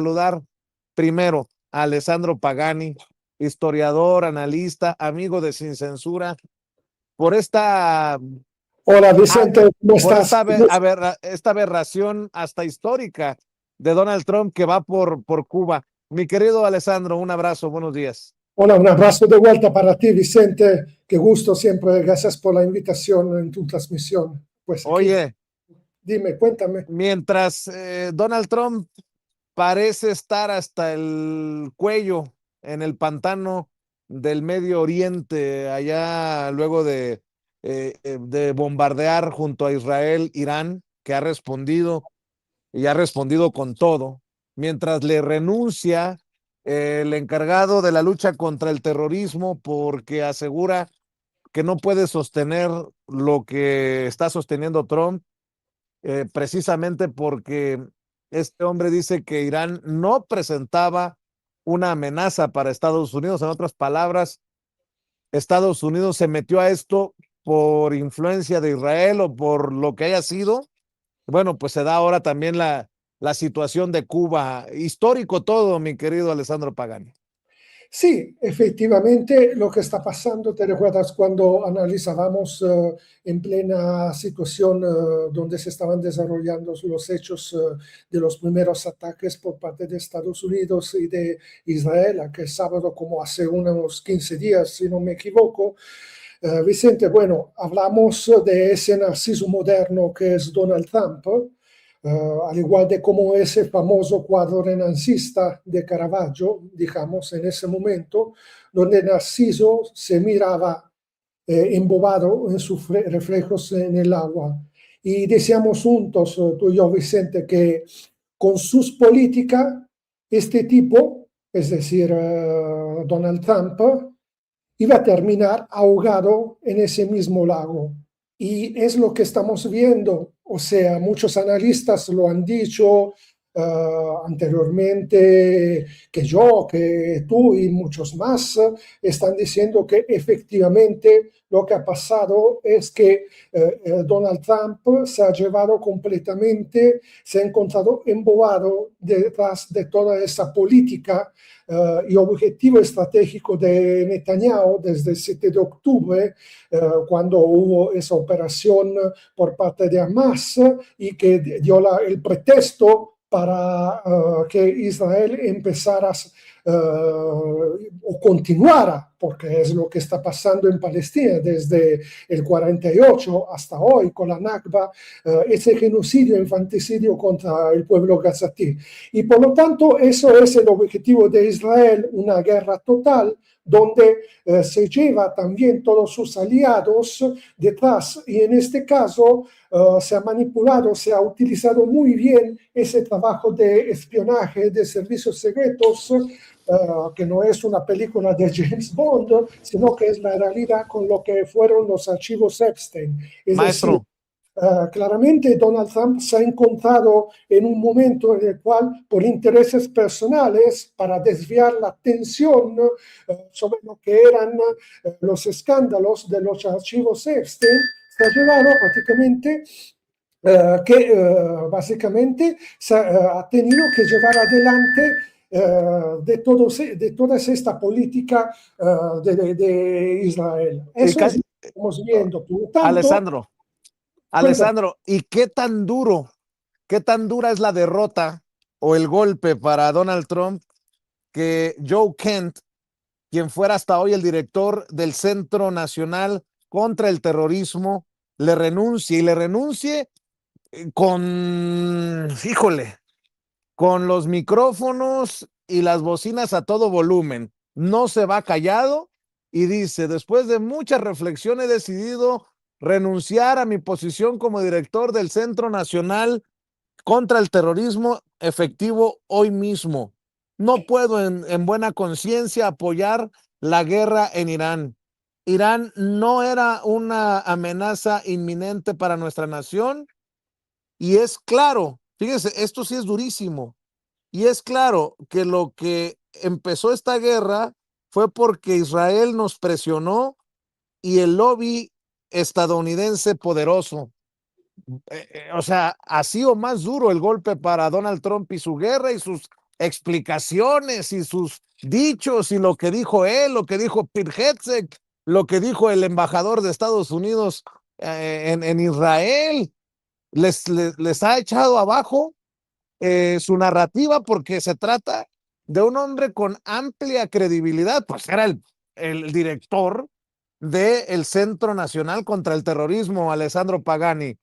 Saludar primero a Alessandro Pagani, historiador, analista, amigo de Sin Censura, por esta, Hola Vicente, ¿cómo por estás? esta aberración hasta histórica de Donald Trump que va por Cuba. Mi querido Alessandro, un abrazo, buenos días. Hola, un abrazo de vuelta para ti, Vicente. Qué gusto siempre. Gracias por la invitación en tu transmisión. Pues aquí, Oye, dime, cuéntame. mientras Donald Trump parece estar hasta el cuello en el pantano del Medio Oriente, allá luego de bombardear junto a Israel, Irán, que ha respondido y ha respondido con todo, mientras le renuncia el encargado de la lucha contra el terrorismo porque asegura que no puede sostener lo que está sosteniendo Trump, precisamente porque este hombre dice que Irán no presentaba una amenaza para Estados Unidos. En otras palabras, Estados Unidos se metió a esto por influencia de Israel o por lo que haya sido. Bueno, pues se da ahora también la situación de Cuba. Histórico todo, mi querido Alessandro Pagani. Sí, efectivamente lo que está pasando, ¿te recuerdas cuando analizábamos en plena situación donde se estaban desarrollando los hechos de los primeros ataques por parte de Estados Unidos y de Israel, aquel sábado como hace unos 15 días, si no me equivoco? Vicente, bueno, hablamos de ese narciso moderno que es Donald Trump, al igual de como ese famoso cuadro renancista de Caravaggio, digamos, en ese momento, donde Narciso se miraba embobado en sus reflejos en el agua. Y decíamos juntos, tú y yo, Vicente, que con sus políticas, este tipo, es decir, Donald Trump, iba a terminar ahogado en ese mismo lago. Y es lo que estamos viendo. O sea, muchos analistas lo han dicho anteriormente, que yo, que tú y muchos más están diciendo que efectivamente lo que ha pasado es que Donald Trump se ha llevado completamente, se ha encontrado embobado detrás de toda esa política y objetivo estratégico de Netanyahu desde el 7 de octubre, cuando hubo esa operación por parte de Hamas y que dio el pretexto para que Israel empezara o continuara, porque es lo que está pasando en Palestina desde el 48 hasta hoy con la Nakba, ese genocidio, infanticidio contra el pueblo gazatí. Y por lo tanto, eso es el objetivo de Israel, una guerra total, donde se lleva también todos sus aliados detrás. Y en este caso se ha manipulado, se ha utilizado muy bien ese trabajo de espionaje, de servicios secretos, que no es una película de James Bond, sino que es la realidad con lo que fueron los archivos Epstein. Es decir, Maestro, claramente Donald Trump se ha encontrado en un momento en el cual, por intereses personales, para desviar la atención sobre lo que eran los escándalos de los archivos Epstein, se ha llevado prácticamente básicamente ha tenido que llevar adelante de toda esta política de Israel. y Eso es lo que estamos viendo. Por lo tanto, Alessandro, cuéntame. Alessandro, ¿y qué tan dura es la derrota o el golpe para Donald Trump que Joe Kent, quien fuera hasta hoy el director del Centro Nacional contra el Terrorismo, le renuncie y le renuncie híjole, con los micrófonos y las bocinas a todo volumen? No se va callado y dice, después de mucha reflexión he decidido renunciar a mi posición como director del Centro Nacional contra el Terrorismo efectivo hoy mismo. No puedo en buena conciencia apoyar la guerra en Irán. Irán no era una amenaza inminente para nuestra nación y es claro, fíjese, esto sí es durísimo, y es claro que lo que empezó esta guerra fue porque Israel nos presionó y el lobby estadounidense poderoso. O sea, así o más duro el golpe para Donald Trump y su guerra y sus explicaciones y sus dichos y lo que dijo él, lo que dijo Pete Hegseth, lo que dijo el embajador de Estados Unidos en Israel, les ha echado abajo su narrativa porque se trata de un hombre con amplia credibilidad, pues era el director del Centro Nacional contra el Terrorismo, Alessandro Pagani.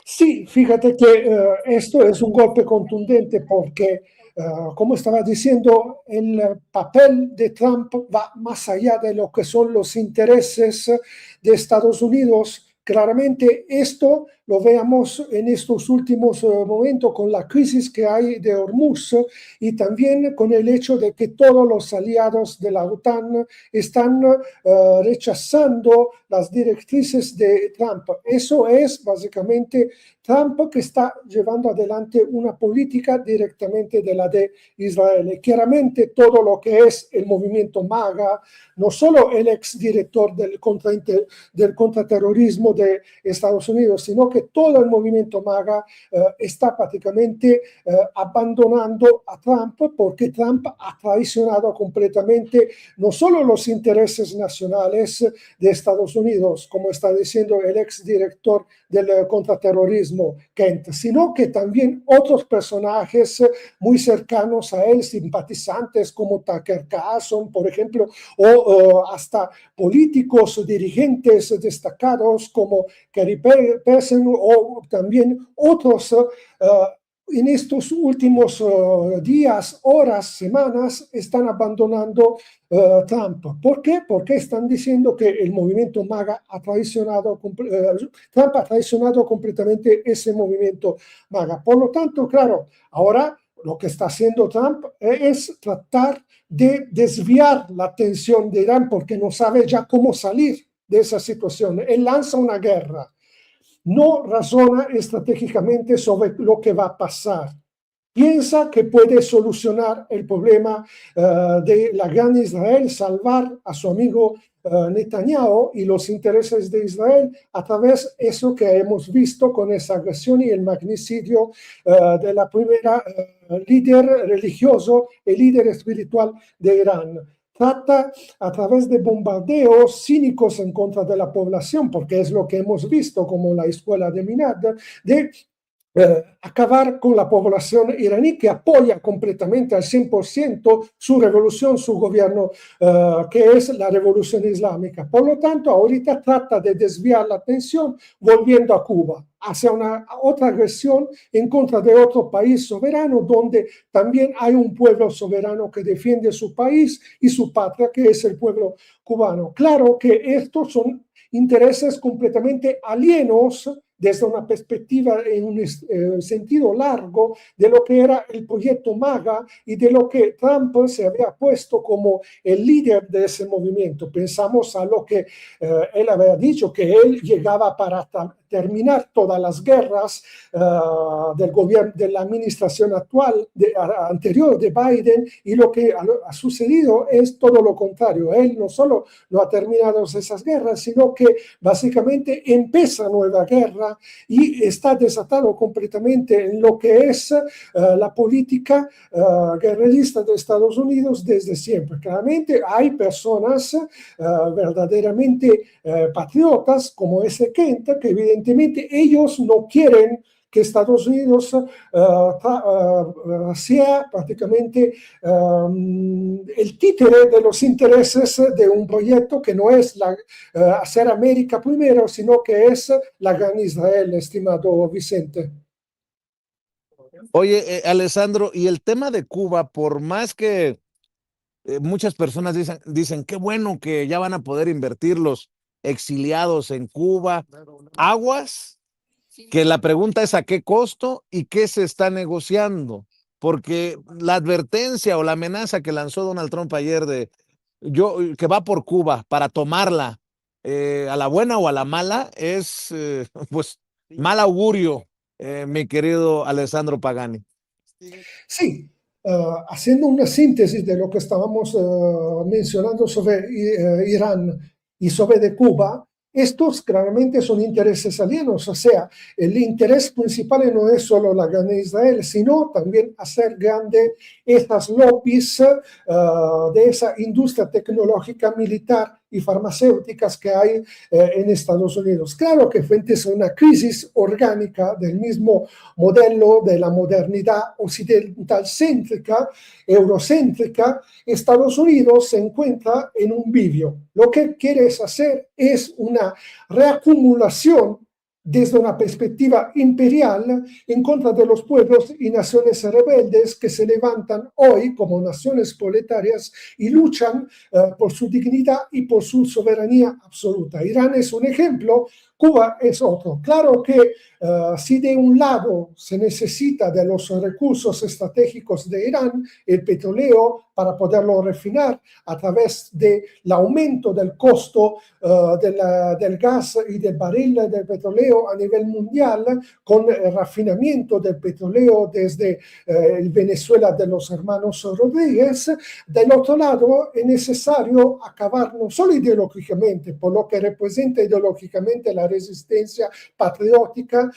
Sí, fíjate que esto es un golpe contundente porque, como estaba diciendo, el papel de Trump va más allá de lo que son los intereses de Estados Unidos. Claramente esto lo veamos en estos últimos momentos con la crisis que hay de Hormuz y también con el hecho de que todos los aliados de la OTAN están rechazando las directrices de Trump. Eso es básicamente Trump que está llevando adelante una política directamente de la de Israel. Y claramente todo lo que es el movimiento MAGA, no solo el exdirector del contraterrorismo de Estados Unidos, sino que todo el movimiento MAGA está prácticamente abandonando a Trump porque Trump ha traicionado completamente no solo los intereses nacionales de Estados Unidos, como está diciendo el exdirector del contraterrorismo, Kent, sino que también otros personajes muy cercanos a él, simpatizantes como Tucker Carlson, por ejemplo, o hasta políticos, dirigentes destacados como Gary Persson o también otros en estos últimos días, horas, semanas, están abandonando Trump. ¿Por qué? Porque están diciendo que el movimiento MAGA ha traicionado, Trump ha traicionado completamente ese movimiento MAGA. Por lo tanto, claro, ahora lo que está haciendo Trump es tratar de desviar la atención de Irán porque no sabe ya cómo salir de esa situación. Él lanza una guerra, no razona estratégicamente sobre lo que va a pasar. Piensa que puede solucionar el problema de la gran Israel, salvar a su amigo Netanyahu y los intereses de Israel a través de eso que hemos visto con esa agresión y el magnicidio de la primera líder religioso y líder espiritual de Irán. Trata a través de bombardeos cínicos en contra de la población, porque es lo que hemos visto como la escuela de Minad, de acabar con la población iraní que apoya completamente al 100% su revolución, su gobierno, que es la revolución islámica. Por lo tanto, ahorita trata de desviar la atención volviendo a Cuba, hacia una otra agresión en contra de otro país soberano, donde también hay un pueblo soberano que defiende su país y su patria, que es el pueblo cubano. Claro que estos son intereses completamente alienos desde una perspectiva en un sentido largo de lo que era el proyecto MAGA y de lo que Trump se había puesto como el líder de ese movimiento. Pensamos a lo que él había dicho, que él llegaba para terminar todas las guerras del gobierno, de la administración actual, anterior de Biden, y lo que ha sucedido es todo lo contrario. Él no solo no ha terminado esas guerras, sino que básicamente empieza nueva guerra y está desatado completamente en lo que es la política guerrerista de Estados Unidos desde siempre. Claramente hay personas verdaderamente patriotas como ese Kent, que evidentemente ellos no quieren que Estados Unidos sea prácticamente el títere de los intereses de un proyecto que no es hacer América primero, sino que es la gran Israel, estimado Vicente. Oye, Alessandro, y el tema de Cuba, por más que muchas personas dicen, qué bueno que ya van a poder invertir los exiliados en Cuba, aguas, que la pregunta es a qué costo y qué se está negociando, porque la advertencia o la amenaza que lanzó Donald Trump ayer de que va por Cuba para tomarla a la buena o a la mala es pues mal augurio, mi querido Alessandro Pagani. Sí, haciendo una síntesis de lo que estábamos mencionando sobre Irán y sobre de Cuba, estos claramente son intereses alienos, o sea, el interés principal no es solo la guerra de Israel, sino también hacer grande estas lobbies de esa industria tecnológica militar y farmacéuticas que hay en Estados Unidos. Claro que frente a una crisis orgánica del mismo modelo de la modernidad occidental céntrica, eurocéntrica, Estados Unidos se encuentra en un bivio. Lo que quieres hacer es una reacumulación desde una perspectiva imperial en contra de los pueblos y naciones rebeldes que se levantan hoy como naciones proletarias y luchan por su dignidad y por su soberanía absoluta. Irán es un ejemplo, Cuba es otro. Claro que si de un lado se necesita de los recursos estratégicos de Irán, el petróleo, para poderlo refinar a través del aumento del costo del gas y del barril del petróleo a nivel mundial, con el refinamiento del petróleo desde el Venezuela de los hermanos Rodríguez. Del otro lado, es necesario acabar no solo ideológicamente, por lo que representa ideológicamente la resistencia patriótica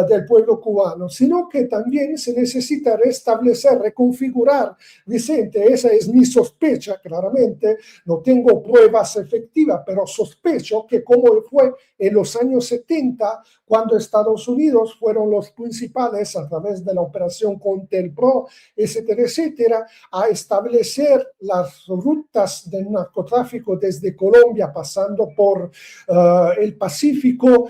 del pueblo cubano, sino que también se necesita restablecer, reconfigurar. Vicente, esa es mi sospecha, claramente, no tengo pruebas efectivas, pero sospecho que como fue en los años 70, cuando Estados Unidos fueron los principales a través de la operación Contelpro, etcétera, etcétera, a establecer las rutas del narcotráfico desde Colombia, pasando por el Pacífico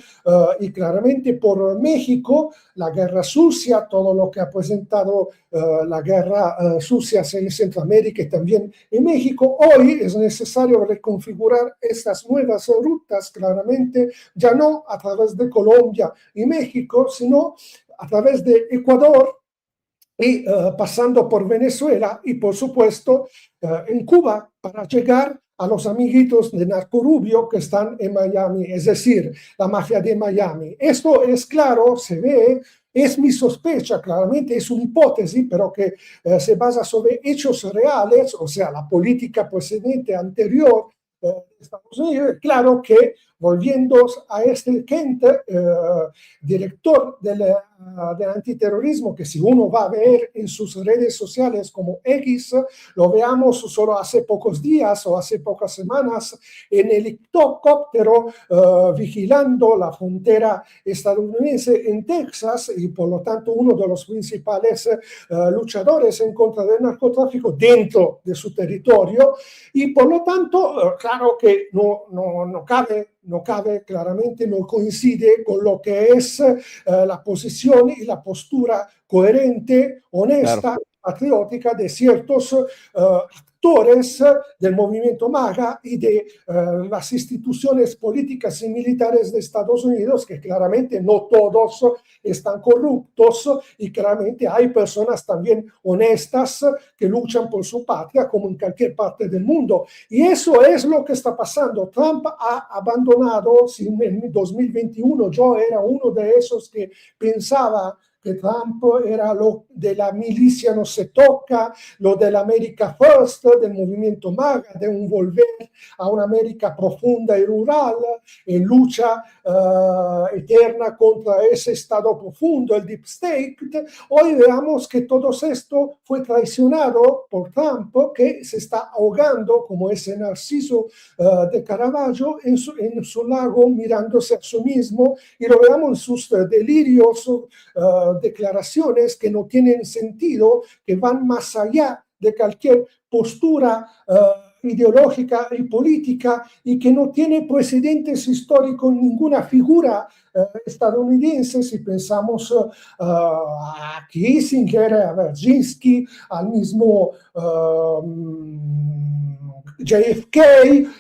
y claramente por México, la guerra sucia, todo lo que ha presentado la guerra sucia en Centroamérica y también en México. Hoy es necesario reconfigurar estas nuevas rutas, claramente, ya no a través de Colombia y México, sino a través de Ecuador y pasando por Venezuela y, por supuesto, en Cuba para llegar a los amiguitos de Narco Rubio que están en Miami, es decir, la mafia de Miami. Esto es claro, se ve, es mi sospecha, claramente es una hipótesis, pero que se basa sobre hechos reales, o sea, la política precedente, anterior de Estados Unidos. Claro que, volviendo a este Kent, director del antiterrorismo, que si uno va a ver en sus redes sociales como X, lo veamos solo hace pocos días o hace pocas semanas en el helicóptero vigilando la frontera estadounidense en Texas y por lo tanto uno de los principales luchadores en contra del narcotráfico dentro de su territorio y por lo tanto claro que no cabe claramente, no coincide con lo que es la posición y la postura coherente, honesta, claro, patriótica de ciertos actores del movimiento MAGA y de las instituciones políticas y militares de Estados Unidos, que claramente no todos están corruptos y claramente hay personas también honestas que luchan por su patria como en cualquier parte del mundo. Y eso es lo que está pasando. Trump ha abandonado, si en 2021 yo era uno de esos que pensaba que Trump era lo de la milicia no se toca, lo del America First, del movimiento MAGA, de un volver a una América profunda y rural, en lucha eterna contra ese Estado profundo, el Deep State. Hoy veamos que todo esto fue traicionado por Trump, que se está ahogando como ese Narciso de Caravaggio en su lago, mirándose a sí mismo, y lo veamos en sus delirios, declaraciones que no tienen sentido, que van más allá de cualquier postura ideológica y política y que no tiene precedentes históricos en ninguna figura estadounidense. Si pensamos a Kissinger, a Brzezinski, al mismo JFK,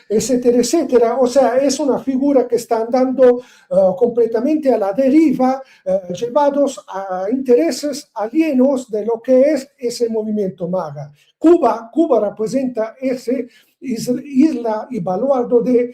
etcétera, etcétera. O sea, es una figura que está andando completamente a la deriva, llevados a intereses alienos de lo que es ese movimiento MAGA. Cuba representa ese isla y baluardo de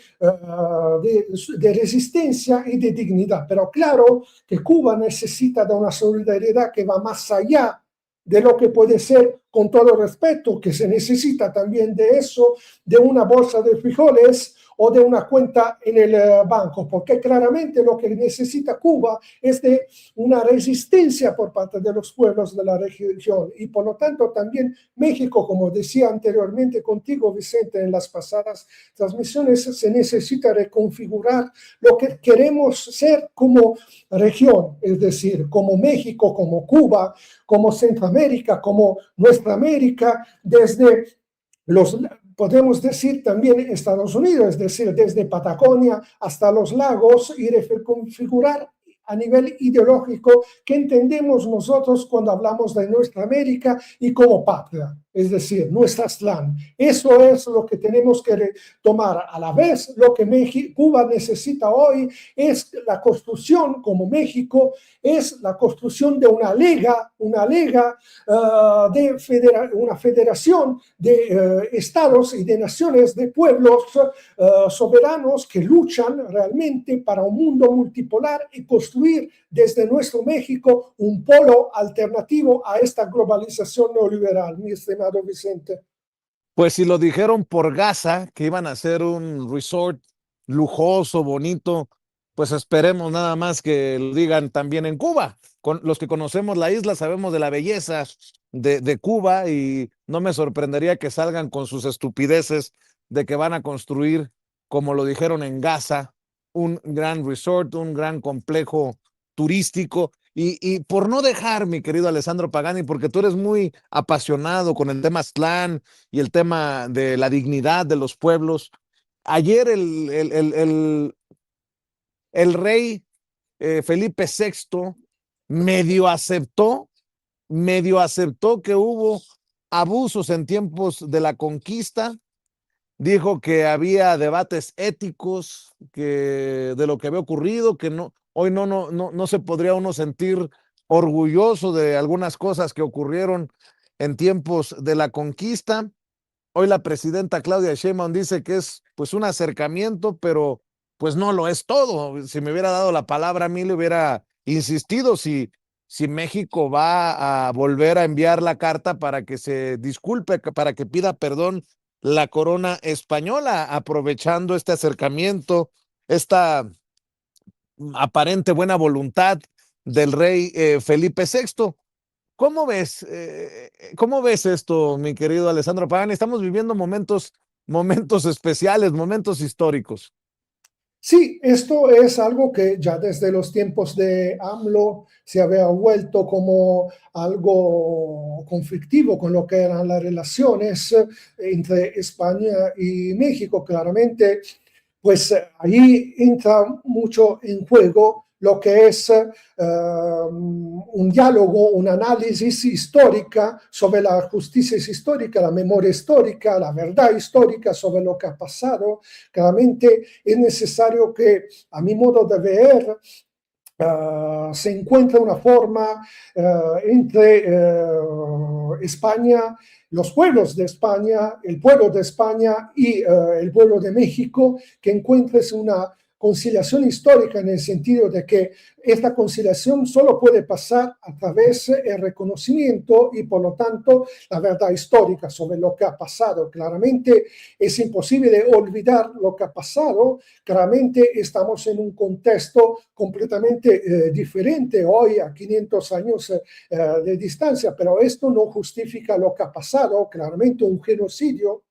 resistencia y de dignidad. Pero claro que Cuba necesita de una solidaridad que va más allá de lo que puede ser con todo respeto, que se necesita también de eso, de una bolsa de frijoles o de una cuenta en el banco, porque claramente lo que necesita Cuba es de una resistencia por parte de los pueblos de la región y por lo tanto también México, como decía anteriormente contigo, Vicente, en las pasadas transmisiones, se necesita reconfigurar lo que queremos ser como región, es decir, como México, como Cuba, como Centroamérica, como nuestra América, desde los, podemos decir también Estados Unidos, es decir, desde Patagonia hasta los lagos y reconfigurar a nivel ideológico que entendemos nosotros cuando hablamos de nuestra América y como patria, es decir, nuestra SLAN. Eso es lo que tenemos que tomar. A la vez, lo que Cuba necesita hoy es la construcción, como México, es la construcción de una liga una federación de estados y de naciones, de pueblos soberanos que luchan realmente para un mundo multipolar y construir desde nuestro México un polo alternativo a esta globalización neoliberal, mi estimado Vicente. Pues si lo dijeron por Gaza, que iban a hacer un resort lujoso, bonito, pues esperemos nada más que lo digan también en Cuba. Con los que conocemos la isla sabemos de la belleza de Cuba y no me sorprendería que salgan con sus estupideces de que van a construir, como lo dijeron en Gaza, un gran resort, un gran complejo turístico. Y por no dejar, mi querido Alessandro Pagani, porque tú eres muy apasionado con el tema Aztlán y el tema de la dignidad de los pueblos. Ayer el rey Felipe VI medio aceptó, medio aceptó que hubo abusos en tiempos de la conquista, dijo que había debates éticos que de lo que había ocurrido, que no, hoy no se podría uno sentir orgulloso de algunas cosas que ocurrieron en tiempos de la conquista. Hoy la presidenta Claudia Sheinbaum dice que es pues un acercamiento, pero pues no lo es todo. Si me hubiera dado la palabra a mí, le hubiera insistido si México va a volver a enviar la carta para que se disculpe, para que pida perdón la corona española, aprovechando este acercamiento, esta aparente buena voluntad del rey Felipe VI. ¿Cómo ves esto, mi querido Alessandro Pagani? Estamos viviendo momentos especiales, momentos históricos. Sí, esto es algo que ya desde los tiempos de AMLO se había vuelto como algo conflictivo con lo que eran las relaciones entre España y México. Claramente, pues ahí entra mucho en juego lo que es un diálogo, un análisis histórica sobre la justicia histórica, la memoria histórica, la verdad histórica sobre lo que ha pasado. Claramente es necesario que, a mi modo de ver, se encuentra una forma entre España, los pueblos de España, el pueblo de España y el pueblo de México, que encuentres una conciliación histórica en el sentido de que esta conciliación solo puede pasar a través del reconocimiento y por lo tanto la verdad histórica sobre lo que ha pasado. Claramente es imposible olvidar lo que ha pasado, claramente estamos en un contexto completamente diferente hoy a 500 años de distancia, pero esto no justifica lo que ha pasado, claramente un genocidio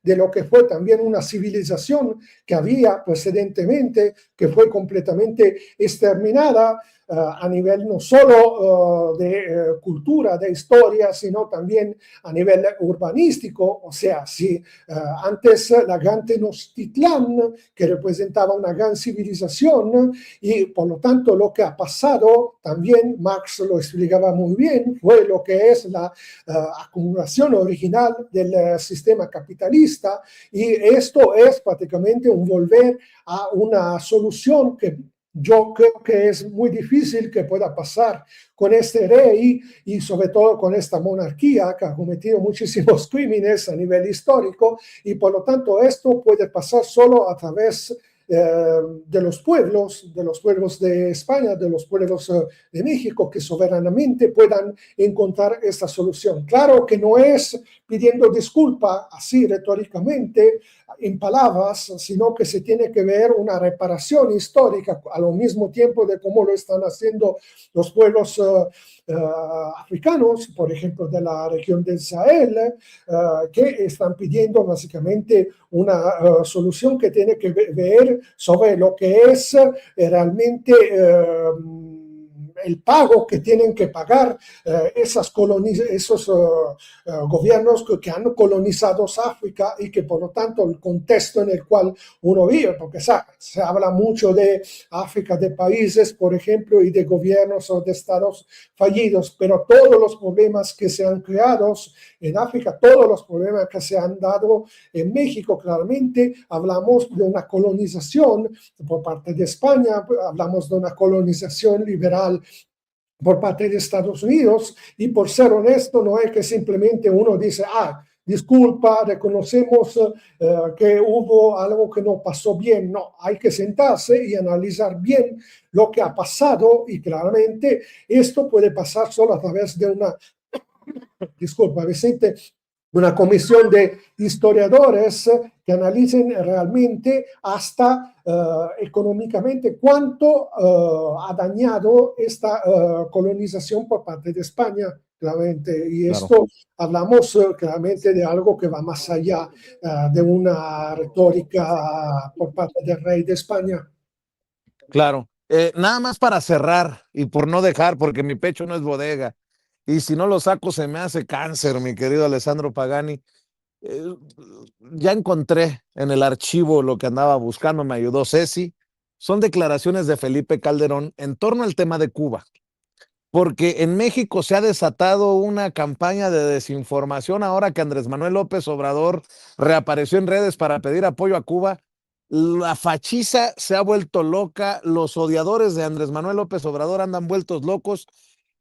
de lo que fue también una civilización que había precedentemente, que fue completamente exterminada a nivel no solo de cultura, de historia, sino también a nivel urbanístico. O sea, si antes la gran Tenochtitlán, que representaba una gran civilización, y por lo tanto lo que ha pasado, también Marx lo explicaba muy bien, fue lo que es la acumulación original del sistema capitalista, y esto es prácticamente un volver a una solución que yo creo que es muy difícil que pueda pasar con este rey y sobre todo con esta monarquía que ha cometido muchísimos crímenes a nivel histórico, y por lo tanto esto puede pasar solo a través de los pueblos de España, de los pueblos de México, que soberanamente puedan encontrar esta solución. Claro que no es pidiendo disculpa así retóricamente, en palabras, sino que se tiene que ver una reparación histórica al mismo tiempo de cómo lo están haciendo los pueblos africanos, por ejemplo, de la región del Sahel, que están pidiendo básicamente una solución que tiene que ver sobre lo que es realmente el pago que tienen que pagar esos gobiernos que han colonizado África y que por lo tanto el contexto en el cual uno vive, porque se habla mucho de África, de países, por ejemplo, y de gobiernos o de estados fallidos, pero todos los problemas que se han creado en África, todos los problemas que se han dado en México, claramente hablamos de una colonización por parte de España, hablamos de una colonización liberal por parte de Estados Unidos, y por ser honesto, no es que simplemente uno dice, disculpa, reconocemos que hubo algo que no pasó bien. No, hay que sentarse y analizar bien lo que ha pasado, y claramente esto puede pasar solo a través de disculpa, Vicente, una comisión de historiadores que analicen realmente hasta económicamente cuánto ha dañado esta colonización por parte de España, claramente. Y esto hablamos claramente de algo que va más allá de una retórica por parte del rey de España. Claro. Nada más para cerrar y por no dejar, porque mi pecho no es bodega. Y si no lo saco, se me hace cáncer, mi querido Alessandro Pagani. Ya encontré en el archivo lo que andaba buscando, me ayudó Ceci. Son declaraciones de Felipe Calderón en torno al tema de Cuba. Porque en México se ha desatado una campaña de desinformación ahora que Andrés Manuel López Obrador reapareció en redes para pedir apoyo a Cuba. La fachiza se ha vuelto loca, los odiadores de Andrés Manuel López Obrador andan vueltos locos,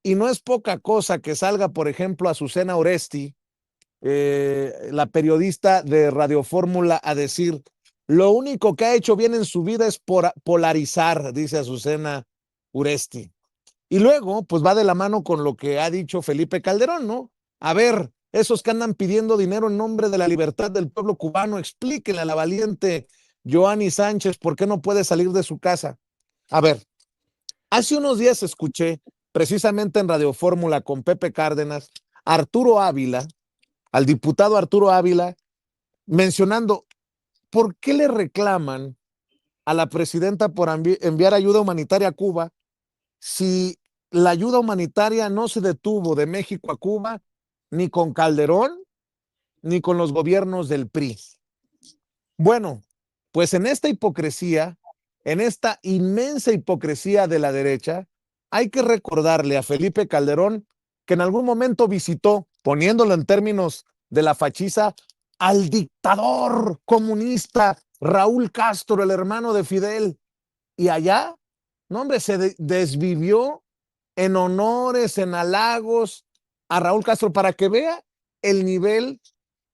y no es poca cosa que salga, por ejemplo, Azucena Oresti, la periodista de Radio Fórmula, a decir, lo único que ha hecho bien en su vida es polarizar, dice Azucena Oresti. Y luego, pues va de la mano con lo que ha dicho Felipe Calderón, ¿no? A ver, esos que andan pidiendo dinero en nombre de la libertad del pueblo cubano, explíquenle a la valiente Joanny Sánchez por qué no puede salir de su casa. A ver, hace unos días escuché, precisamente en Radio Fórmula con Pepe Cárdenas, Arturo Ávila, al diputado Arturo Ávila, mencionando por qué le reclaman a la presidenta por enviar ayuda humanitaria a Cuba si la ayuda humanitaria no se detuvo de México a Cuba ni con Calderón ni con los gobiernos del PRI. Bueno, pues en esta hipocresía, en esta inmensa hipocresía de la derecha, hay que recordarle a Felipe Calderón que en algún momento visitó, poniéndolo en términos de la fachiza, al dictador comunista Raúl Castro, el hermano de Fidel. Y allá, no hombre, se desvivió en honores, en halagos a Raúl Castro, para que vea el nivel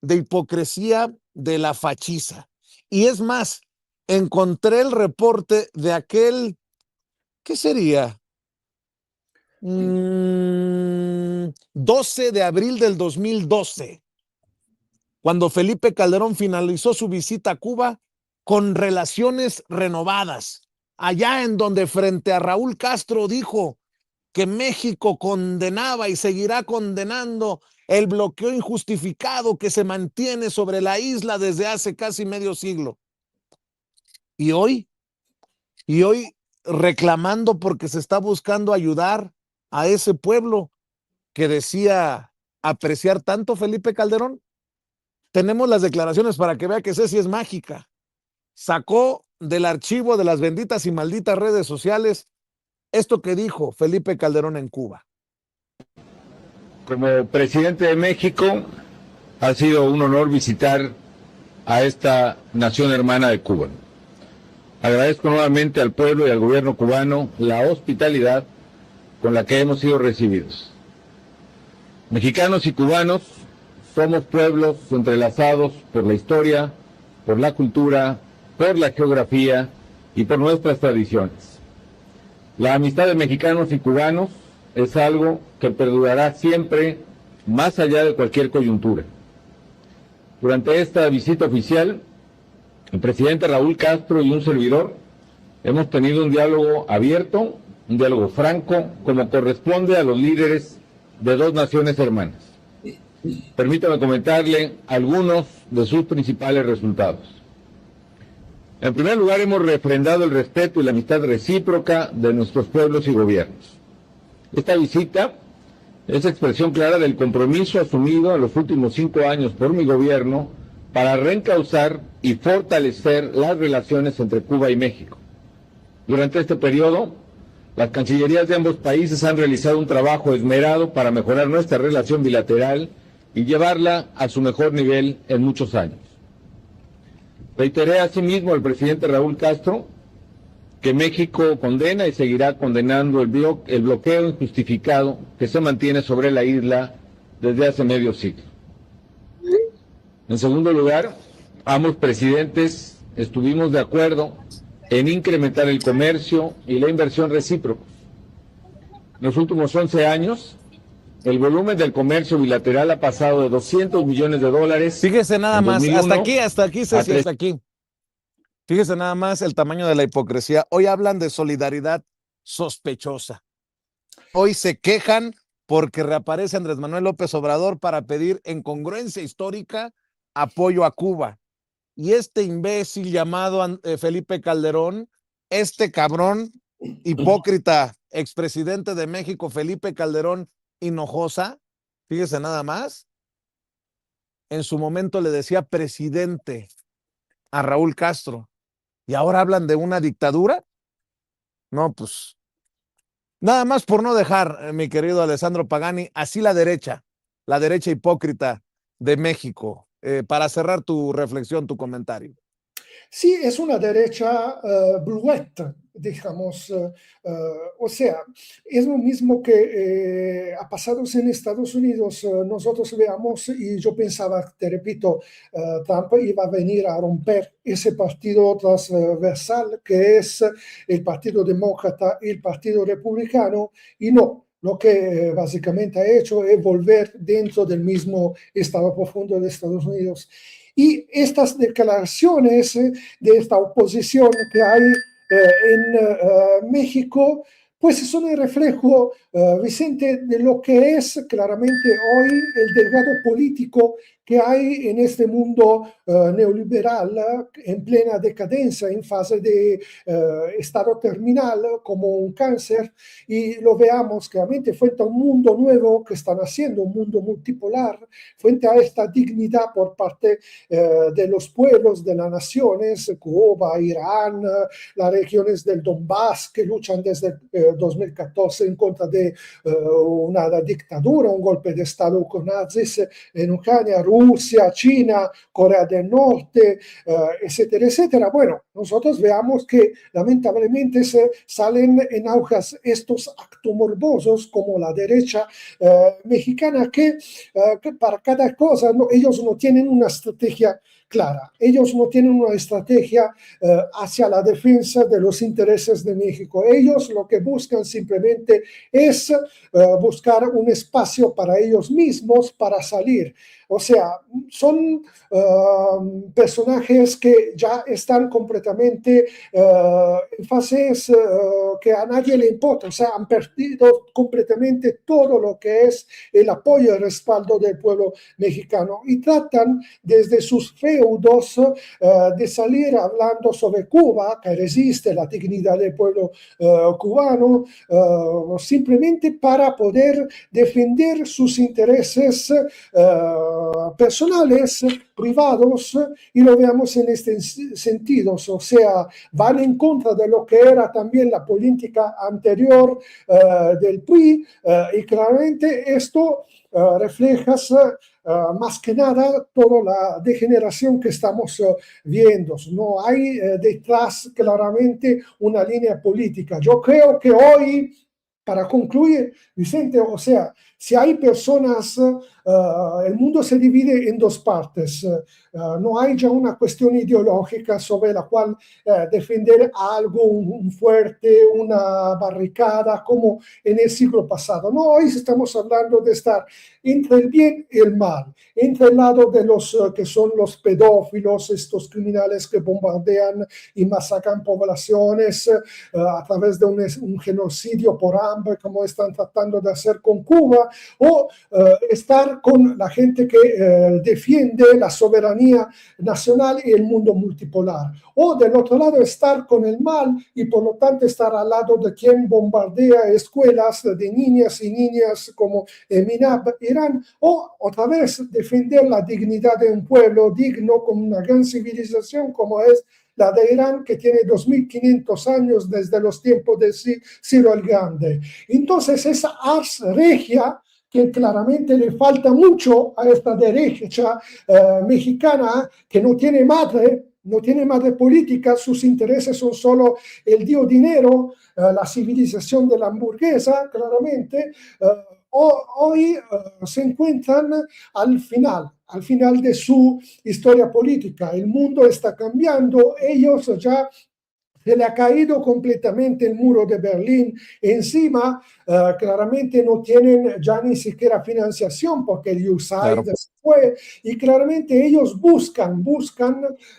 de hipocresía de la fachiza. Y es más, encontré el reporte de aquel, ¿qué sería? 12 de abril del 2012, cuando Felipe Calderón finalizó su visita a Cuba con relaciones renovadas, allá en donde frente a Raúl Castro dijo que México condenaba y seguirá condenando el bloqueo injustificado que se mantiene sobre la isla desde hace casi medio siglo. Y hoy reclamando porque se está buscando ayudar a ese pueblo que decía apreciar tanto Felipe Calderón. Tenemos las declaraciones para que vea que Ceci es mágica. Sacó del archivo de las benditas y malditas redes sociales esto que dijo Felipe Calderón en Cuba. Como presidente de México, ha sido un honor visitar a esta nación hermana de Cuba. Agradezco nuevamente al pueblo y al gobierno cubano la hospitalidad con la que hemos sido recibidos. Mexicanos y cubanos somos pueblos entrelazados por la historia, por la cultura, por la geografía y por nuestras tradiciones. La amistad de mexicanos y cubanos es algo que perdurará siempre, más allá de cualquier coyuntura. Durante esta visita oficial, el presidente Raúl Castro y un servidor hemos tenido un diálogo abierto, un diálogo franco, como corresponde a los líderes de dos naciones hermanas. Permítame comentarle algunos de sus principales resultados. En primer lugar, hemos refrendado el respeto y la amistad recíproca de nuestros pueblos y gobiernos. Esta visita es expresión clara del compromiso asumido en los últimos 5 años por mi gobierno para reencauzar y fortalecer las relaciones entre Cuba y México. Durante este periodo, las cancillerías de ambos países han realizado un trabajo esmerado para mejorar nuestra relación bilateral y llevarla a su mejor nivel en muchos años. Reiteré asimismo al presidente Raúl Castro que México condena y seguirá condenando el bloqueo injustificado que se mantiene sobre la isla desde hace medio siglo. En segundo lugar, ambos presidentes estuvimos de acuerdo en incrementar el comercio y la inversión recíprocos. En los últimos 11 años, el volumen del comercio bilateral ha pasado de $200 millones. Fíjese nada más, 2001, hasta aquí, Ceci, hasta aquí. Fíjese nada más el tamaño de la hipocresía. Hoy hablan de solidaridad sospechosa. Hoy se quejan porque reaparece Andrés Manuel López Obrador para pedir en congruencia histórica apoyo a Cuba. Y este imbécil llamado Felipe Calderón, este cabrón hipócrita, expresidente de México, Felipe Calderón Hinojosa, fíjese nada más, en su momento le decía presidente a Raúl Castro, y ahora hablan de una dictadura. No, pues, nada más por no dejar, mi querido Alessandro Pagani, así la derecha hipócrita de México, para cerrar tu reflexión, tu comentario. Sí, es una derecha bluette, digamos, o sea, es lo mismo que ha pasado en Estados Unidos. Nosotros veamos, y yo pensaba, te repito, Trump iba a venir a romper ese partido transversal que es el Partido Demócrata y el Partido Republicano, y no. Lo que básicamente ha hecho es volver dentro del mismo estado profundo de Estados Unidos. Y estas declaraciones de esta oposición que hay en México, pues son el reflejo, Vicente, de lo que es claramente hoy el delgado político que hay en este mundo neoliberal en plena decadencia, en fase de estado terminal, como un cáncer, y lo veamos claramente frente a un mundo nuevo que están haciendo, un mundo multipolar, frente a esta dignidad por parte de los pueblos, de las naciones, Cuba, Irán, las regiones del Donbass que luchan desde 2014 en contra de una dictadura, un golpe de estado con nazis en Ucrania, Rusia, China, Corea del Norte, etcétera, etcétera. Bueno, nosotros veamos que lamentablemente se salen en auge estos actos morbosos como la derecha mexicana que para cada cosa ellos no tienen una estrategia clara. Ellos no tienen una estrategia hacia la defensa de los intereses de México. Ellos lo que buscan simplemente es buscar un espacio para ellos mismos para salir. O sea, son personajes que ya están completamente en fases que a nadie le importa. O sea, han perdido completamente todo lo que es el apoyo y el respaldo del pueblo mexicano y tratan desde sus feudos de salir hablando sobre Cuba, que resiste la dignidad del pueblo cubano, simplemente para poder defender sus intereses personales, privados, y lo veamos en este sentido. O sea, van en contra de lo que era también la política anterior del PRI, y claramente esto refleja más que nada toda la degeneración que estamos viendo. No hay detrás claramente una línea política. Yo creo que hoy, para concluir, Vicente, o sea, si hay personas, el mundo se divide en dos partes. No hay ya una cuestión ideológica sobre la cual defender algo, un fuerte, una barricada, como en el siglo pasado. No, hoy estamos hablando de estar entre el bien y el mal, entre el lado de los que son los pedófilos, estos criminales que bombardean y masacran poblaciones a través de un genocidio por hambre, como están tratando de hacer con Cuba, o estar con la gente que defiende la soberanía nacional y el mundo multipolar, o del otro lado estar con el mal y por lo tanto estar al lado de quien bombardea escuelas de niñas y niñas como Minab, Irán, o otra vez defender la dignidad de un pueblo digno con una gran civilización como es la de Irán, que tiene 2500 años desde los tiempos de Ciro el Grande. Entonces esa ars regia, que claramente le falta mucho a esta derecha mexicana, que no tiene madre política, sus intereses son solo el dio dinero, la civilización de la hamburguesa, claramente, hoy se encuentran al final de su historia política. El mundo está cambiando, ellos ya se le ha caído completamente el muro de Berlín encima, claramente no tienen ya ni siquiera financiación porque el USAID fue, y claramente ellos buscan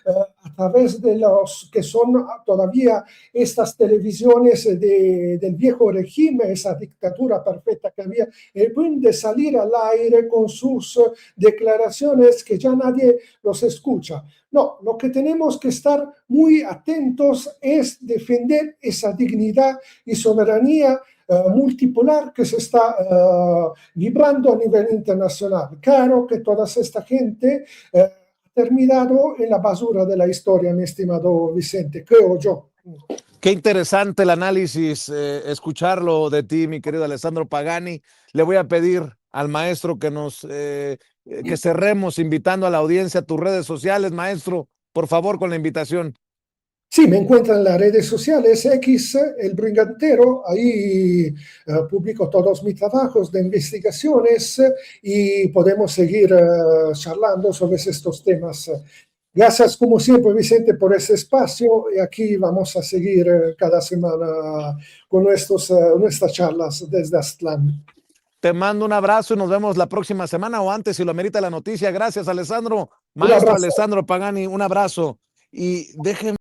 a través de los que son todavía estas televisiones del viejo régimen, esa dictadura perfecta que había, de salir al aire con sus declaraciones que ya nadie los escucha. No, lo que tenemos que estar muy atentos es defender esa dignidad y soberanía multipolar que se está vibrando a nivel internacional. Claro que toda esta gente ha terminado en la basura de la historia, mi estimado Vicente, creo yo. Qué interesante el análisis, escucharlo de ti, mi querido Alessandro Pagani. Le voy a pedir al maestro que cerremos invitando a la audiencia a tus redes sociales, maestro, por favor, con la invitación. Sí, me encuentran en las redes sociales, X, El Brigantero, ahí publico todos mis trabajos de investigaciones y podemos seguir charlando sobre estos temas. Gracias, como siempre, Vicente, por ese espacio y aquí vamos a seguir cada semana con nuestras charlas desde Aztlán. Te mando un abrazo y nos vemos la próxima semana o antes si lo amerita la noticia. Gracias, Alessandro. Maestro Alessandro Pagani, un abrazo. Y déjenme